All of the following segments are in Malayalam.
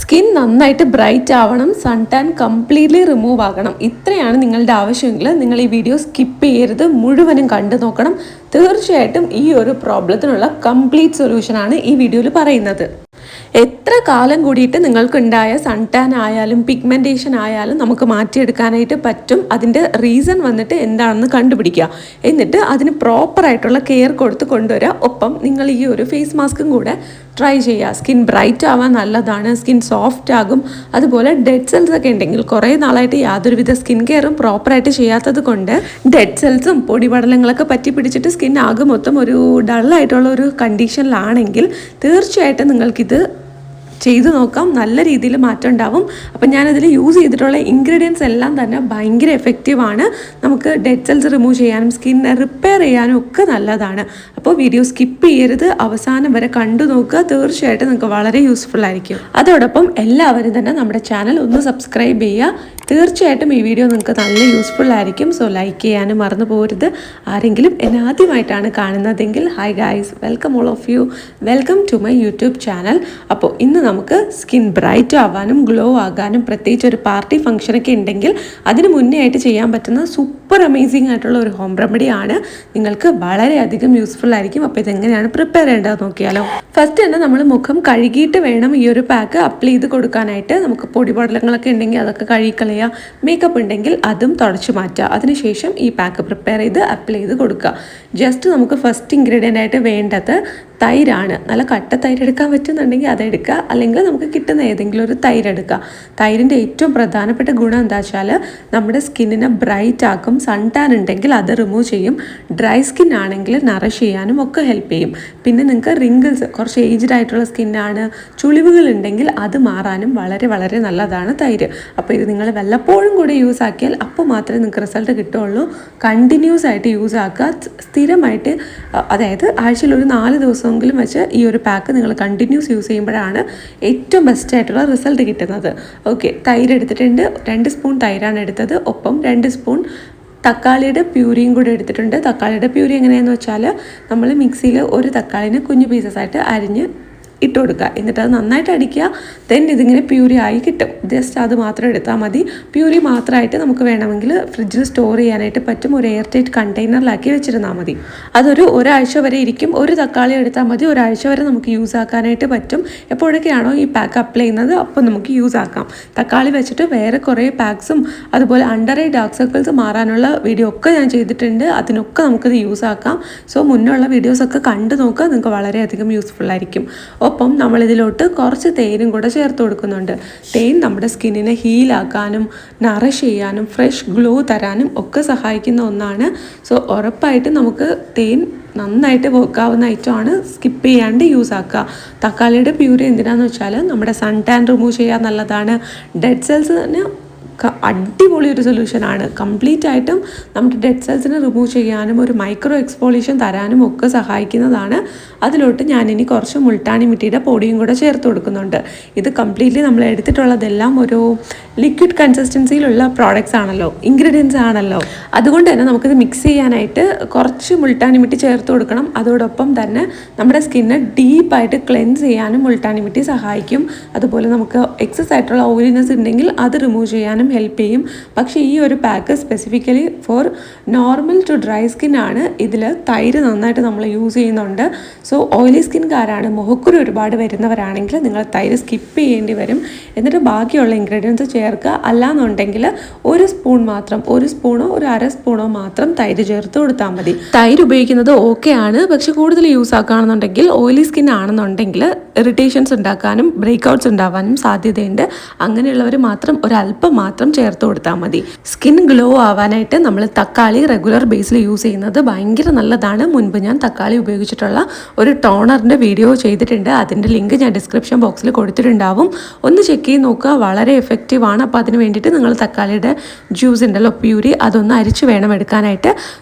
സ്കിൻ നന്നായിട്ട് ബ്രൈറ്റ് ആവണം, സൺ ടാൻ കംപ്ലീറ്റ്ലി റിമൂവ് ആകണം. ഇത്രയാണ് നിങ്ങളുടെ ആവശ്യമെങ്കിൽ നിങ്ങൾ ഈ വീഡിയോ സ്കിപ്പ് ചെയ്യരുത്, മുഴുവനും കണ്ടു നോക്കണം. തീർച്ചയായിട്ടും ഈ ഒരു പ്രോബ്ലത്തിനുള്ള കംപ്ലീറ്റ് സൊല്യൂഷനാണ് ഈ വീഡിയോയിൽ പറയുന്നത്. എത്ര കാലം കൂടിയിട്ട് നിങ്ങൾക്കുണ്ടായ സൺ ടാൻ ആയാലും പിഗ്മെൻറ്റേഷൻ ആയാലും നമുക്ക് മാറ്റിയെടുക്കാനായിട്ട് പറ്റും. അതിൻ്റെ റീസൺ വന്നിട്ട് എന്താണെന്ന് കണ്ടുപിടിക്കുക, എന്നിട്ട് അതിന് പ്രോപ്പറായിട്ടുള്ള കെയർ കൊടുത്ത് കൊണ്ടുവരിക. ഒപ്പം നിങ്ങൾ ഈ ഒരു ഫേസ് മാസ്കും കൂടെ ട്രൈ ചെയ്യുക. സ്കിൻ ബ്രൈറ്റ് ആവാൻ നല്ലതാണ്, സ്കിൻ സോഫ്റ്റ് ആകും. അതുപോലെ ഡെഡ് സെൽസ് ഒക്കെ ഉണ്ടെങ്കിൽ കുറേ നാളായിട്ട് യാതൊരുവിധ സ്കിൻ കെയറും പ്രോപ്പറായിട്ട് ചെയ്യാത്തത് കൊണ്ട് ഡെഡ് സെൽസും പൊടിപടലങ്ങളൊക്കെ പറ്റി പിടിച്ചിട്ട് സ്കിൻ ആകെ മൊത്തം ഒരു ഡള്ളായിട്ടുള്ള ഒരു കണ്ടീഷനിലാണെങ്കിൽ തീർച്ചയായിട്ടും നിങ്ങൾക്കിത് ചെയ്തു നോക്കാം. നല്ല രീതിയിൽ മാറ്റം ഉണ്ടാവും. അപ്പം ഞാനതിൽ യൂസ് ചെയ്തിട്ടുള്ള ഇൻഗ്രീഡിയൻസ് എല്ലാം തന്നെ ഭയങ്കര എഫക്റ്റീവാണ്. നമുക്ക് ഡെഡ് സെൽസ് റിമൂവ് ചെയ്യാനും സ്കിൻ റിപ്പയർ ചെയ്യാനും ഒക്കെ നല്ലതാണ്. അപ്പോൾ വീഡിയോ സ്കിപ്പ് ചെയ്യരുത്, അവസാനം വരെ കണ്ടു നോക്കുക. തീർച്ചയായിട്ടും നിങ്ങൾക്ക് വളരെ യൂസ്ഫുൾ ആയിരിക്കും. അതോടൊപ്പം എല്ലാവരും തന്നെ നമ്മുടെ ചാനൽ ഒന്ന് സബ്സ്ക്രൈബ് ചെയ്യുക. തീർച്ചയായിട്ടും ഈ വീഡിയോ നിങ്ങൾക്ക് നല്ല യൂസ്ഫുൾ ആയിരിക്കും. സോ ലൈക്ക് ചെയ്യാനും മറന്നു പോകരുത്. ആരെങ്കിലും എന്നെ ആദ്യമായിട്ടാണ് കാണുന്നതെങ്കിൽ hi guys, welcome all of you, welcome to my YouTube channel. അപ്പോൾ ഇന്ന് നമുക്ക് സ്കിൻ ബ്രൈറ്റ് ആവാനും ഗ്ലോ ആകാനും പ്രത്യേകിച്ച് ഒരു പാർട്ടി ഫംഗ്ഷനൊക്കെ ഉണ്ടെങ്കിൽ അതിന് മുന്നേ ആയിട്ട് ചെയ്യാൻ പറ്റുന്ന സൂപ്പർ അമേസിംഗ് ആയിട്ടുള്ള ഒരു ഹോം റെമഡി ആണ്. നിങ്ങൾക്ക് വളരെയധികം യൂസ്ഫുൾ ആയിരിക്കും. അപ്പോൾ ഇതെങ്ങനെയാണ് പ്രിപ്പയർ ചെയ്യേണ്ടത് നോക്കിയാലോ. ഫസ്റ്റ് തന്നെ നമ്മൾ മുഖം കഴുകിയിട്ട് വേണം ഈ ഒരു പാക്ക് അപ്ലൈ ചെയ്ത് കൊടുക്കാനായിട്ട്. നമുക്ക് പൊടിപടലങ്ങളൊക്കെ ഉണ്ടെങ്കിൽ അതൊക്കെ കഴുകിക്കളയുക, മേക്കപ്പ് ഉണ്ടെങ്കിൽ അതും തുടച്ചു മാറ്റുക. അതിനുശേഷം ഈ പാക്ക് പ്രിപ്പയർ ചെയ്ത് അപ്ലൈ ചെയ്ത് കൊടുക്കുക. ജസ്റ്റ് നമുക്ക് ഫസ്റ്റ് ഇൻഗ്രീഡിയൻ്റ് ആയിട്ട് വേണ്ടത് തൈരാണ്. നല്ല കട്ട തൈര് എടുക്കാൻ പറ്റുന്നുണ്ടെങ്കിൽ അതെടുക്കുക, അല്ലെങ്കിൽ നമുക്ക് കിട്ടുന്ന ഏതെങ്കിലും ഒരു തൈര് എടുക്കുക. തൈരിൻ്റെ ഏറ്റവും പ്രധാനപ്പെട്ട ഗുണം എന്താ വെച്ചാൽ നമ്മുടെ സ്കിന്നിനെ ബ്രൈറ്റ് ആക്കും. സൺ ടാൻ ഉണ്ടെങ്കിൽ അത് റിമൂവ് ചെയ്യും. ഡ്രൈ സ്കിൻ ആണെങ്കിൽ നറിഷ് ചെയ്യാനും ഒക്കെ ഹെൽപ്പ് ചെയ്യും. പിന്നെ നിങ്ങൾക്ക് റിങ്കിൾസ്, കുറച്ച് ഏജ്ഡ് ആയിട്ടുള്ള സ്കിന്നാണ്, ചുളിവുകൾ ഉണ്ടെങ്കിൽ അത് മാറാനും വളരെ വളരെ നല്ലതാണ് തൈര്. അപ്പോൾ ഇത് നിങ്ങൾ വല്ലപ്പോഴും കൂടി യൂസ് ആക്കിയാൽ അപ്പോൾ മാത്രമേ നിങ്ങൾക്ക് റിസൾട്ട് കിട്ടുള്ളൂ. കണ്ടിന്യൂസ് ആയിട്ട് യൂസ് ആക്കുക. സ്ഥിരമായിട്ട്, അതായത് ആഴ്ചയിൽ ഒരു 4 ദിവസമെങ്കിലും വെച്ച് ഈ ഒരു പാക്ക് നിങ്ങൾ കണ്ടിന്യൂസ് യൂസ് ചെയ്യുമ്പോഴാണ് ഏറ്റവും ബെസ്റ്റ് ആയിട്ടുള്ള റിസൾട്ട് കിട്ടുന്നത്. ഓക്കെ, തൈര് എടുത്തിട്ടുണ്ട്. 2 സ്പൂൺ തൈരാണ് എടുത്തത്. ഒപ്പം 2 സ്പൂൺ തക്കാളിയുടെ പ്യൂരിയും കൂടെ എടുത്തിട്ടുണ്ട്. തക്കാളിയുടെ പ്യൂരി എങ്ങനെയാണെന്ന് വെച്ചാൽ നമ്മൾ മിക്സിയിൽ ഒരു തക്കാളിനെ കുഞ്ഞു പീസസ് ആയിട്ട് അരിഞ്ഞ് ഇട്ട് കൊടുക്കുക. എന്നിട്ട് അത് നന്നായിട്ട് അടിക്കുക. ദെൻ ഇതിങ്ങനെ പ്യൂരി ആയി കിട്ടും. ജസ്റ്റ് അത് മാത്രം എടുത്താൽ മതി. പ്യൂരി മാത്രമായിട്ട് നമുക്ക് വേണമെങ്കിൽ ഫ്രിഡ്ജിൽ സ്റ്റോർ ചെയ്യാനായിട്ട് പറ്റും. ഒരു എയർ ടൈറ്റ് കണ്ടെയ്നറിലാക്കി വെച്ചിരുന്നാൽ മതി. അതൊരു ഒരാഴ്ച വരെ ഇരിക്കും. ഒരു തക്കാളി എടുത്താൽ മതി. ഒരാഴ്ച വരെ നമുക്ക് യൂസ് ആക്കാനായിട്ട് പറ്റും. എപ്പോഴൊക്കെയാണോ ഈ പാക്ക് അപ്ലൈ ചെയ്യുന്നത് അപ്പോൾ നമുക്ക് യൂസ് ആക്കാം. തക്കാളി വെച്ചിട്ട് വേറെ കുറേ പാക്സും അതുപോലെ അണ്ടർ ഐ ഡാർക്ക് സർക്കിൾസ് മാറാനുള്ള വീഡിയോ ഒക്കെ ഞാൻ ചെയ്തിട്ടുണ്ട്. അതിനൊക്കെ നമുക്കിത് യൂസ് ആക്കാം. സോ മുന്നുള്ള വീഡിയോസൊക്കെ കണ്ടു നോക്കുക, നിങ്ങൾക്ക് വളരെയധികം യൂസ്ഫുൾ ആയിരിക്കും. ഒപ്പം നമ്മളിതിലോട്ട് കുറച്ച് തേനും കൂടെ ചേർത്ത് കൊടുക്കുന്നുണ്ട്. തേൻ നമ്മുടെ സ്കിന്നിനെ ഹീലാക്കാനും നറിഷ് ചെയ്യാനും ഫ്രഷ് ഗ്ലോ തരാനും ഒക്കെ സഹായിക്കുന്ന ഒന്നാണ്. സോ ഉറപ്പായിട്ട് നമുക്ക് തേൻ നന്നായിട്ട് വർക്കാവുന്ന ഐറ്റമാണ്. സ്കിപ്പ് ചെയ്യാണ്ട് യൂസ് ആക്കുക. തക്കാളിയുടെ പ്യൂരി എന്തിനാന്ന് വെച്ചാൽ നമ്മുടെ സൺ ടാൻ റിമൂവ് ചെയ്യാൻ നല്ലതാണ്. ഡെഡ് സെൽസിന് അടിപൊളി ഒരു സൊല്യൂഷനാണ്. കംപ്ലീറ്റ് ആയിട്ടും നമ്മുടെ ഡെഡ് സെൽസിനെ റിമൂവ് ചെയ്യാനും ഒരു മൈക്രോ എക്സ്പോളിഷൻ തരാനും ഒക്കെ സഹായിക്കുന്നതാണ്. അതിലോട്ട് ഞാനിനി കുറച്ച് മുൾട്ടാനി മിട്ടിയുടെ പൊടിയും കൂടെ ചേർത്ത് കൊടുക്കുന്നുണ്ട്. ഇത് കംപ്ലീറ്റ്ലി നമ്മൾ എടുത്തിട്ടുള്ളതെല്ലാം ഒരു ലിക്വിഡ് കൺസിസ്റ്റൻസിയിലുള്ള പ്രോഡക്റ്റ്സ് ആണല്ലോ, ഇൻഗ്രീഡിയൻസ് ആണല്ലോ. അതുകൊണ്ട് തന്നെ നമുക്കിത് മിക്സ് ചെയ്യാനായിട്ട് കുറച്ച് മുൾട്ടാനി മിട്ടി ചേർത്ത് കൊടുക്കണം. അതോടൊപ്പം തന്നെ നമ്മുടെ സ്കിന്നെ ഡീപ്പായിട്ട് ക്ലെൻസ് ചെയ്യാനും മുൾട്ടാനി മിട്ടി സഹായിക്കും. അതുപോലെ നമുക്ക് എക്സസ് ആയിട്ടുള്ള ഓയിലിനെസ് ഉണ്ടെങ്കിൽ അത് റിമൂവ് ചെയ്യാനും ഹെൽപ്പ് ചെയ്യും. പക്ഷേ ഈ ഒരു pack specifically for normal to dry skin ആണ്. ഇതിൽ തൈര് നന്നായിട്ട് നമ്മൾ യൂസ് ചെയ്യുന്നുണ്ട്. സോ ഓയിലി സ്കിൻകാരാണ്, മുഖക്കുരു ഒരുപാട് വരുന്നവരാണെങ്കിൽ നിങ്ങൾ തൈര് സ്കിപ്പ് ചെയ്യേണ്ടി വരും. എന്നിട്ട് ബാക്കിയുള്ള ഇൻഗ്രീഡിയൻസ് ചേർക്കുക. അല്ലാന്നുണ്ടെങ്കിൽ ഒരു സ്പൂൺ മാത്രം, ഒരു സ്പൂണോ ഒരു അര സ്പൂണോ മാത്രം തൈര് ചേർത്ത് കൊടുത്താൽ മതി. തൈര് ഉപയോഗിക്കുന്നത് ഓക്കെ ആണ്, പക്ഷെ കൂടുതൽ യൂസ് ആക്കുകയാണെന്നുണ്ടെങ്കിൽ ഓയിലി സ്കിൻ ആണെന്നുണ്ടെങ്കിൽ ഇറിറ്റേഷൻസ് ഉണ്ടാക്കാനും ബ്രേക്ക്ഔട്ട്സ് ഉണ്ടാവാനും സാധ്യതയുണ്ട്. അങ്ങനെയുള്ളവർ മാത്രം ഒരല്പം മാത്രം ചേർത്ത് കൊടുത്താൽ മതി. സ്കിൻ ഗ്ലോ ആവാനായിട്ട് നമ്മൾ തക്കാളി റെഗുലർ ബേസിൽ യൂസ് ചെയ്യുന്നത് ഭയങ്കര നല്ലതാണ്. മുൻപ് ഞാൻ തക്കാളി ഉപയോഗിച്ചിട്ടുള്ള ഒരു ടോണറിൻ്റെ വീഡിയോ ചെയ്തിട്ടുണ്ട്. അതിൻ്റെ ലിങ്ക് ഞാൻ ഡിസ്ക്രിപ്ഷൻ ബോക്സിൽ കൊടുത്തിട്ടുണ്ടാവും. ഒന്ന് ചെക്ക് ചെയ്ത് നോക്കുക. വളരെ എഫക്റ്റീവാണ്. അപ്പോൾ അതിന് വേണ്ടിയിട്ട് നിങ്ങൾ തക്കാളിയുടെ ജ്യൂസ് ഉണ്ടല്ലോ, പ്യൂരി, അതൊന്ന് അരിച്ച് വേണം എടുക്കാനായിട്ട്.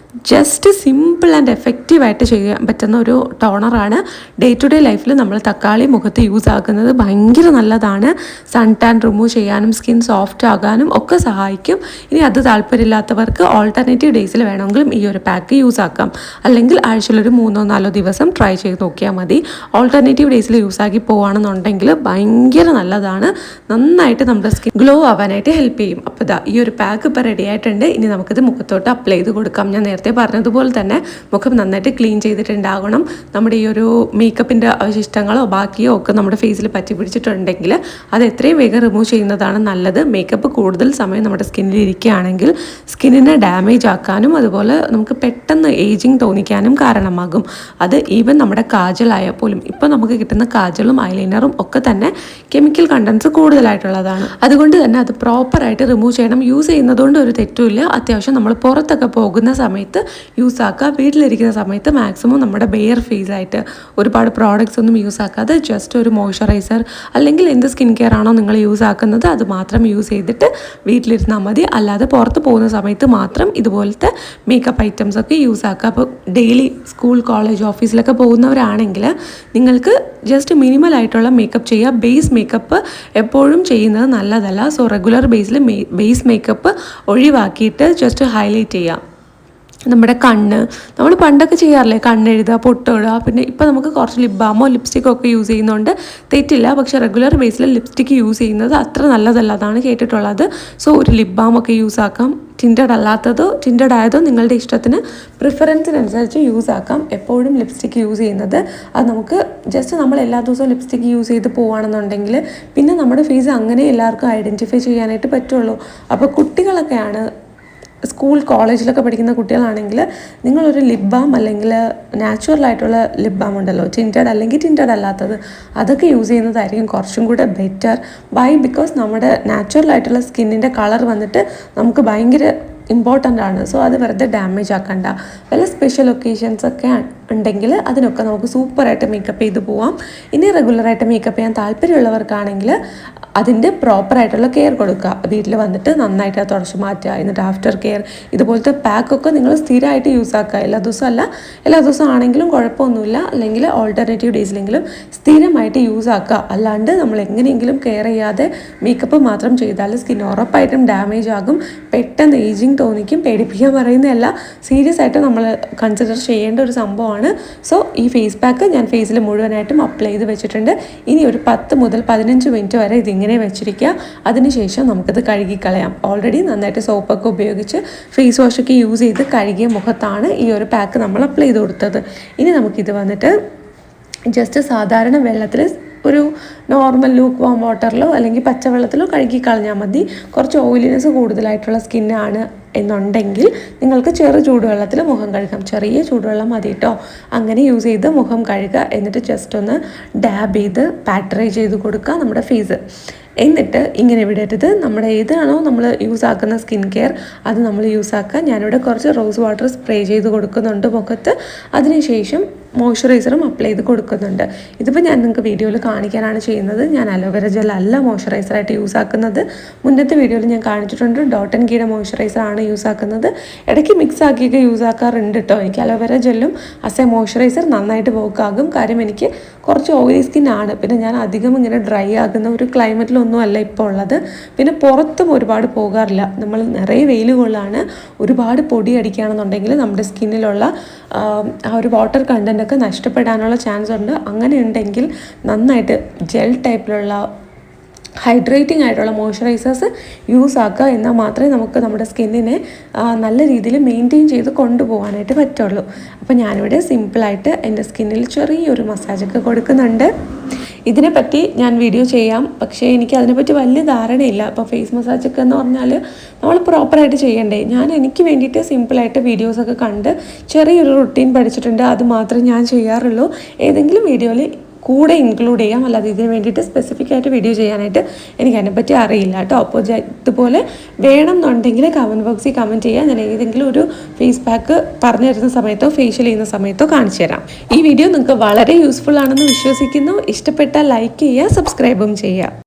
ജസ്റ്റ് സിമ്പിൾ ആൻഡ് എഫക്റ്റീവായിട്ട് ചെയ്യാൻ പറ്റുന്ന ഒരു ടോണറാണ്. ഡേ ടു ഡേ ലൈഫിൽ നമ്മൾ തക്കാളി മുഖത്ത് യൂസ് ആക്കുന്നത് ഭയങ്കര നല്ലതാണ്. സൺ ടാൻ റിമൂവ് ചെയ്യാനും സ്കിൻ സോഫ്റ്റ് ആകാനും ഒക്കെ സഹായിക്കും. ഇനി അത് താല്പര്യമില്ലാത്തവർക്ക് ഓൾട്ടർനേറ്റീവ് ഡേയ്സിൽ വേണമെങ്കിലും ഈ ഒരു പാക്ക് യൂസ് ആക്കാം. അല്ലെങ്കിൽ ആഴ്ചയിലൊരു 3-4 ദിവസം ട്രൈ ചെയ്ത് നോക്കിയാൽ മതി. ഓൾട്ടർനേറ്റീവ് ഡേയ്സിൽ യൂസ് ആക്കി പോവുകയാണെന്നുണ്ടെങ്കിൽ ഭയങ്കര നല്ലതാണ്. നന്നായിട്ട് നമ്മുടെ സ്കിൻ ഗ്ലോ ആവാനായിട്ട് ഹെൽപ്പ് ചെയ്യും. അപ്പോൾ ഈ ഒരു പാക്ക് ഇപ്പോൾ റെഡി ആയിട്ടുണ്ട്. ഇനി നമുക്കിത് മുഖത്തോട്ട് അപ്ലൈ ചെയ്ത് കൊടുക്കാം. ഞാൻ നേരത്തെ പറഞ്ഞതുപോലെ തന്നെ മുഖം നന്നായിട്ട് ക്ലീൻ ചെയ്തിട്ടുണ്ടാകണം. നമ്മുടെ ഈ ഒരു മേക്കപ്പിൻ്റെ അവശിഷ്ടങ്ങളോ ബാക്കിയോ ഒക്കെ നമ്മുടെ ഫേസിൽ പറ്റി പിടിച്ചിട്ടുണ്ടെങ്കിൽ അത് എത്രയും വേഗം റിമൂവ് ചെയ്യുന്നതാണ് നല്ലത്. മേക്കപ്പ് കൂടുതൽ സമയം നമ്മുടെ സ്കിന്നിൽ ഇരിക്കുകയാണെങ്കിൽ സ്കിന്നിനെ ഡാമേജ് ആക്കാനും അതുപോലെ നമുക്ക് പെട്ടെന്ന് ഏജിങ് തോന്നിക്കാനും കാരണമാകും. അത് ഈവൻ നമ്മുടെ കാജലായാൽ പോലും ഇപ്പോൾ നമുക്ക് കിട്ടുന്ന കാജലും ഐലൈനറും ഒക്കെ തന്നെ കെമിക്കൽ കണ്ടൻസ് കൂടുതലായിട്ടുള്ളതാണ്. അതുകൊണ്ട് തന്നെ അത് പ്രോപ്പറായിട്ട് റിമൂവ് ചെയ്യണം. യൂസ് ചെയ്യുന്നതുകൊണ്ട് ഒരു തെറ്റുമില്ല. അത്യാവശ്യം നമ്മൾ പുറത്തൊക്കെ പോകുന്ന സമയത്ത് യൂസ് ആക്കുക. വീട്ടിലിരിക്കുന്ന സമയത്ത് മാക്സിമം നമ്മുടെ ബെയർ ഫേസ് ആയിട്ട് ഒരുപാട് പ്രോഡക്റ്റ്സ് ഒന്നും യൂസ് ആക്കാതെ ജസ്റ്റ് ഒരു മോയ്സ്ചറൈസർ അല്ലെങ്കിൽ എന്ത് സ്കിൻ കെയർ ആണോ നിങ്ങൾ യൂസ് ആക്കുന്നത് അത് മാത്രം യൂസ് ചെയ്തിട്ട് വീട്ടിലിരുന്നാൽ മതി. അല്ലാതെ പുറത്ത് പോകുന്ന സമയത്ത് മാത്രം ഇതുപോലത്തെ മേക്കപ്പ് ഐറ്റംസ് ഒക്കെ യൂസ് ആക്കുക. അപ്പോൾ ഡെയിലി സ്കൂൾ കോളേജ് ഓഫീസിലൊക്കെ പോകുന്നവരാണെങ്കിൽ നിങ്ങൾക്ക് ജസ്റ്റ് മിനിമൽ ആയിട്ടുള്ള മേക്കപ്പ് ചെയ്യുക. ബേസ് മേക്കപ്പ് എപ്പോഴും ചെയ്യുന്നത് നല്ലതല്ല. സോ റെഗുലർ ബേസിൽ ബേസ് മേക്കപ്പ് ഒഴിവാക്കിയിട്ട് ജസ്റ്റ് ഹൈലൈറ്റ് ചെയ്യുക. നമ്മുടെ കണ്ണ് നമ്മൾ പണ്ടൊക്കെ ചെയ്യാറില്ലേ, കണ്ണെഴുതുക, പൊട്ടിടുക. പിന്നെ ഇപ്പോൾ നമുക്ക് കുറച്ച് ലിപ് ബാമോ ലിപ്സ്റ്റിക്കോ ഒക്കെ യൂസ് ചെയ്യുന്നതുകൊണ്ട് തെറ്റില്ല. പക്ഷേ റെഗുലർ ബേസിൽ ലിപ്സ്റ്റിക്ക് യൂസ് ചെയ്യുന്നത് അത്ര നല്ലതല്ല, അതാണ് കേട്ടിട്ടുള്ളത്. സോ ഒരു ലിപ് ബാമൊക്കെ യൂസ് ആക്കാം. ടിൻറ്റഡ് അല്ലാത്തതോ ടിൻറ്റഡ് ആയതോ നിങ്ങളുടെ ഇഷ്ടത്തിന് പ്രിഫറൻസിനനുസരിച്ച് യൂസ് ആക്കാം. എപ്പോഴും ലിപ്സ്റ്റിക്ക് യൂസ് ചെയ്യുന്നത് അത് നമുക്ക് ജസ്റ്റ് നമ്മൾ എല്ലാ ദിവസവും ലിപ്സ്റ്റിക്ക് യൂസ് ചെയ്ത് പോവുകയാണെന്നുണ്ടെങ്കിൽ പിന്നെ നമ്മുടെ ഫേസ് അങ്ങനെ എല്ലാവർക്കും ഐഡൻറ്റിഫൈ ചെയ്യാനായിട്ട് പറ്റുള്ളൂ. അപ്പോൾ കുട്ടികളൊക്കെയാണ്, സ്കൂൾ കോളേജിലൊക്കെ പഠിക്കുന്ന കുട്ടികളാണെങ്കിൽ നിങ്ങളൊരു ലിപ് ബാം അല്ലെങ്കിൽ നാച്ചുറലായിട്ടുള്ള ലിപ് ബാം ഉണ്ടല്ലോ, ടിൻറ്റഡ് അല്ലെങ്കിൽ ടിൻറ്റഡ് അല്ലാത്തത്, അതൊക്കെ യൂസ് ചെയ്യുന്നതായിരിക്കും കുറച്ചും കൂടെ ബെറ്റർ. ബിക്കോസ് നമ്മുടെ നാച്ചുറലായിട്ടുള്ള സ്കിന്നിൻ്റെ കളർ വന്നിട്ട് നമുക്ക് ഭയങ്കര ഇമ്പോർട്ടൻ്റ് ആണ്. സോ അത് വെറുതെ ഡാമേജ് ആക്കണ്ട. വല്ല സ്പെഷ്യൽ ഒക്കേഷൻസ് ഒക്കെ ഉണ്ടെങ്കിൽ അതിനൊക്കെ നമുക്ക് സൂപ്പറായിട്ട് മേക്കപ്പ് ചെയ്ത് പോവാം. ഇനി റെഗുലറായിട്ട് മേക്കപ്പ് ചെയ്യാൻ താല്പര്യമുള്ളവർക്കാണെങ്കിൽ അതിൻ്റെ പ്രോപ്പറായിട്ടുള്ള കെയർ കൊടുക്കുക. വീട്ടിൽ വന്നിട്ട് നന്നായിട്ട് അത് തുടച്ച് മാറ്റുക. എന്നിട്ട് ആഫ്റ്റർ കെയർ ഇതുപോലത്തെ പാക്കൊക്കെ നിങ്ങൾ സ്ഥിരമായിട്ട് യൂസ് ആക്കുക. എല്ലാ ദിവസവും ആണെങ്കിലും കുഴപ്പമൊന്നുമില്ല. അല്ലെങ്കിൽ ഓൾട്ടർനേറ്റീവ് ഡേയ്സിലെങ്കിലും സ്ഥിരമായിട്ട് യൂസ് ആക്കുക. അല്ലാണ്ട് നമ്മൾ എങ്ങനെയെങ്കിലും കെയർ ചെയ്യാതെ മേക്കപ്പ് മാത്രം ചെയ്താൽ സ്കിൻ ഉറപ്പായിട്ടും ഡാമേജ് ആകും, പെട്ടെന്ന് ഏജിങ് തോന്നിക്കും. പേടിപ്പിക്കാൻ പറയുന്നതല്ല, സീരിയസ് ആയിട്ട് നമ്മൾ കൺസിഡർ ചെയ്യേണ്ട ഒരു സംഭവമാണ്. സോ ഈ ഫേസ് പാക്ക് ഞാൻ ഫേസിൽ മുഴുവനായിട്ടും അപ്ലൈ ചെയ്ത് വെച്ചിട്ടുണ്ട്. ഇനി ഒരു 10 മുതൽ 15 മിനിറ്റ് വരെ ഇതിങ്ങനെ വെച്ചിരിക്കുക. അതിനുശേഷം നമുക്കിത് കഴുകിക്കളയാം. ഓൾറെഡി നന്നായിട്ട് സോപ്പൊക്കെ ഉപയോഗിച്ച് ഫേസ് വാഷൊക്കെ യൂസ് ചെയ്ത് കഴുകിയ മുഖത്താണ് ഈ ഒരു പാക്ക് നമ്മൾ അപ്ലൈ ചെയ്ത് കൊടുത്തത്. ഇനി നമുക്കിത് വന്നിട്ട് ജസ്റ്റ് സാധാരണ വെള്ളത്തിൽ ഒരു നോർമൽ ലൂക്ക് വാം വാട്ടറിലോ അല്ലെങ്കിൽ പച്ചവെള്ളത്തിലോ കഴുകി കളഞ്ഞാൽ മതി. കുറച്ച് ഓയിലിനെസ് കൂടുതലായിട്ടുള്ള സ്കിന്നാണ് എന്നുണ്ടെങ്കിൽ നിങ്ങൾക്ക് ചെറു ചൂടുവെള്ളത്തിൽ മുഖം കഴുകാം. ചെറിയ ചൂടുവെള്ളം മതി കേട്ടോ. അങ്ങനെ യൂസ് ചെയ്ത് മുഖം കഴുകുക. എന്നിട്ട് ജസ്റ്റ് ഒന്ന് ഡാബ് ചെയ്ത് പാറ്ററൈസ് ചെയ്ത് കൊടുക്കുക നമ്മുടെ ഫേസ്. എന്നിട്ട് ഇങ്ങനെ വിടരുത്. നമ്മുടെ ഏതാണോ നമ്മൾ യൂസ് ആക്കുന്ന സ്കിൻ കെയർ അത് നമ്മൾ യൂസ് ആക്കുക. ഞാനിവിടെ കുറച്ച് റോസ് വാട്ടർ സ്പ്രേ ചെയ്ത് കൊടുക്കുന്നുണ്ട് മുഖത്ത്. അതിനുശേഷം മോയ്സ്ചറൈസറും അപ്ലൈ ചെയ്ത് കൊടുക്കുന്നുണ്ട്. ഇതിപ്പോൾ ഞാൻ നിങ്ങൾക്ക് വീഡിയോയിൽ കാണിക്കാനാണ് ചെയ്യുന്നത്. ഞാൻ അലോവേര ജെൽ അല്ല മോയ്സ്ചറൈസറായിട്ട് യൂസ് ആക്കുന്നത്. മുന്നത്തെ വീഡിയോയിൽ ഞാൻ കാണിച്ചിട്ടുണ്ട്. ഡോട്ട് ആൻഡ് കീയുടെ മോയ്സ്ചറൈസറാണ് യൂസ് ആക്കുന്നത്. ഇടയ്ക്ക് മിക്സ് ആക്കിയൊക്കെ യൂസ് ആക്കാറുണ്ട് കേട്ടോ. എനിക്ക് അലോവേര ജെല്ലും ആസ് എ മോയ്സ്ചറൈസർ നന്നായിട്ട് വർക്കാകും. കാര്യം എനിക്ക് കുറച്ച് ഓയിലി സ്കിൻ ആണ്. പിന്നെ ഞാൻ അധികം ഇങ്ങനെ ഡ്രൈ ആകുന്ന ഒരു ക്ലൈമറ്റിലൊന്നും അല്ല ഇപ്പോൾ ഉള്ളത്. പിന്നെ പുറത്തും ഒരുപാട് പോകാറില്ല. നമ്മൾ നിറയെ വെയിൽ കൊള്ളാണ്. ഒരുപാട് പൊടി അടിക്കുകയാണെന്നുണ്ടെങ്കിൽ നമ്മുടെ സ്കിന്നിലുള്ള ആ ഒരു വാട്ടർ കണ്ടൻ്റ് ഒക്കെ നഷ്ടപ്പെടാനുള്ള ചാൻസ് ഉണ്ട്. അങ്ങനെ ഉണ്ടെങ്കിൽ നന്നായിട്ട് ജെൽ ടൈപ്പിലുള്ള ഹൈഡ്രേറ്റിംഗ് ആയിട്ടുള്ള മോയ്സ്ചറൈസേഴ്സ് യൂസ് ആക്കുക. എന്നാൽ മാത്രമേ നമുക്ക് നമ്മുടെ സ്കിന്നിനെ നല്ല രീതിയിൽ മെയിൻറ്റെയിൻ ചെയ്ത് കൊണ്ടുപോകാനായിട്ട് പറ്റുള്ളൂ. അപ്പോൾ ഞാനിവിടെ സിമ്പിളായിട്ട് എൻ്റെ സ്കിന്നിൽ ചെറിയൊരു മസാജൊക്കെ കൊടുക്കുന്നുണ്ട്. ഇതിനെപ്പറ്റി ഞാൻ വീഡിയോ ചെയ്യാം, പക്ഷേ എനിക്ക് അതിനെപ്പറ്റി വലിയ ധാരണയില്ല. അപ്പോൾ ഫേസ് മസാജൊക്കെ എന്ന് പറഞ്ഞാൽ നമ്മൾ പ്രോപ്പറായിട്ട് ചെയ്യണ്ടേ. എനിക്ക് വേണ്ടിയിട്ട് സിമ്പിളായിട്ട് വീഡിയോസൊക്കെ കണ്ട് ചെറിയൊരു റുട്ടീൻ പഠിച്ചിട്ടുണ്ട്. അത് മാത്രമേ ഞാൻ ചെയ്യാറുള്ളൂ. ഏതെങ്കിലും വീഡിയോയിൽ കൂടെ ഇൻക്ലൂഡ് ചെയ്യാം, അല്ലാതെ ഇതിന് വേണ്ടിയിട്ട് സ്പെസിഫിക് ആയിട്ട് വീഡിയോ ചെയ്യാനായിട്ട് എനിക്ക് അതിനെപ്പറ്റി അറിയില്ല കേട്ടോ. അപ്പോൾ ഇതുപോലെ വേണം എന്നുണ്ടെങ്കിൽ കമൻറ്റ് ബോക്സിൽ കമൻറ്റ് ചെയ്യാം. ഞാൻ ഏതെങ്കിലും ഒരു ഫേസ് പാക്ക് പറഞ്ഞു തരുന്ന സമയത്തോ ഫേഷ്യൽ ചെയ്യുന്ന സമയത്തോ കാണിച്ചു തരാം. ഈ വീഡിയോ നിങ്ങൾക്ക് വളരെ യൂസ്ഫുൾ ആണെന്ന് വിശ്വസിക്കുന്നു. ഇഷ്ടപ്പെട്ടാൽ ലൈക്ക് ചെയ്യുക, സബ്സ്ക്രൈബും ചെയ്യുക.